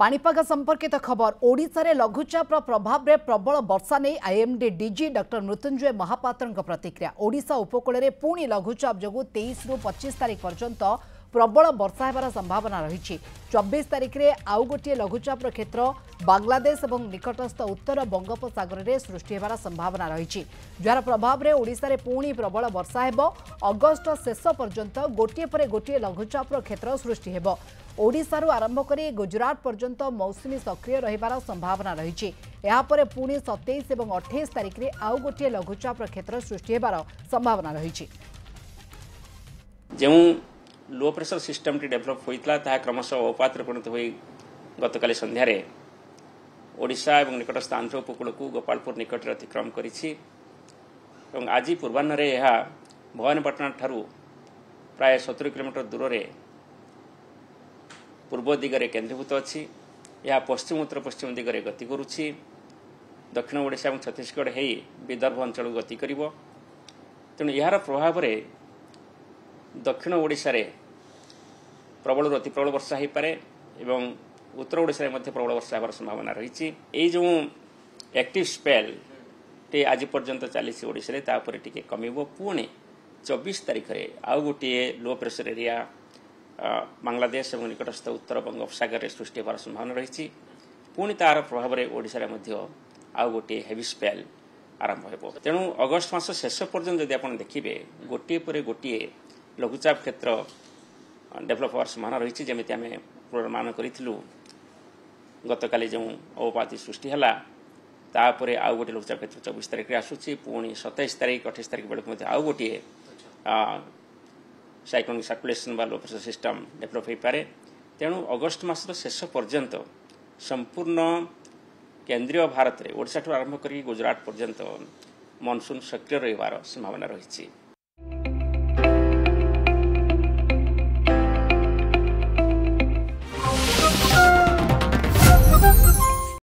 पाणीपाग संपर्कित खबर ओडिशा रे लघुचाप प्रभाव रे प्रबल वर्षा नहीं IMD DG doctor Mrutyunjay Mohapatra प्रतिक्रिया। ओडिशा उपकूल में पुणी लघुचाप जो 23 रु 25 तारीख पर्यंत प्रबल वर्षा होबार संभावना रही। 24 तारीख में आउ गोटे लघुचाप क्षेत्र बांग्लादेश और निकटस्थ उत्तर बंगोपसागर में सृष्टि होबार संभावना रही, जार प्रभाव में ओडिशा रे पुणी प्रबल वर्षा हेबो। अगस्ट शेष पर्यंत गोटे पर गोटे लघुचाप क्षेत्र सृष्टि हेबो। ओडिशा रु आरंभ करी गुजरात पर्यंत मौसुमी सक्रिय रहिबार संभावना रही। यापर पुणी 27 और 28 तारीख में आउ गोटे लघुचाप क्षेत्र सृष्टि होबार संभावना रही। जो low pressure system T develop होता है क्रमशः अवपात परिणत हो गतकाली संध्यारे ओडिशा और निकटस्थ आंध्र उपकूल को गोपालपुर निकट अतिक्रम करिछि। आज पूर्वाह्न यह भवानीपाटना ठारू प्राय 70 किलोमीटर दूर रे पूर्व दिगरे केन्द्रीभूत अच्छी। यह पश्चिम उत्तर पश्चिम दिगरे गति करुछि। दक्षिण ओडिशा और छत्तीसगढ़ हो विदर्भ अंचल गति करिवो। तेणु यार प्रभाव रे दक्षिण ओडिशा रे प्रबल अति प्रबल वर्षा हो पारे एवं उत्तर ओडिशा रे मध्य प्रबल वर्षा होबार संभावना रही। ये जो एक्टिव स्पेल टे आज पर्यंत चली ओडिशा रे तापर टिके कमिबो। पुणे 24 तारीख रे आउ गोटे लो प्रेशर एरिया बांग्लादेश और निकटस्थ उत्तर बंगोपसागर में सृष्टि होबार संभावना रही। पुणी तार प्रभाव में ओडिशा रे मध्य आउ गोटे हेवी स्पेल आरंभ हो। तेणु अगस्ट मास शेष पर्यंत जदि आपण देखिबे गोटे पर गोटे लघुचाप क्षेत्र डेभलप होबार संभावना रही। जमिति आम पूर्वानुमान करूँ गतकाली जो अवपाति सृष्टि है तापर आउ गोटे लघुचाप क्षेत्र 24 तारीख में आसूची। पुणी 27 तारीख 28 तारीख बेलू आउ गोटे साइक्लोनिक सर्कुलेशन बा लो प्रेशर सिस्टम डेभलप हो पारे। तेणु अगस्ट मासर शेष पर्यंत संपूर्ण केंद्रीय भारत में ओडिशा आरंभ कर गुजरात पर्यंत मनसून सक्रिय रहिबार संभावना रही।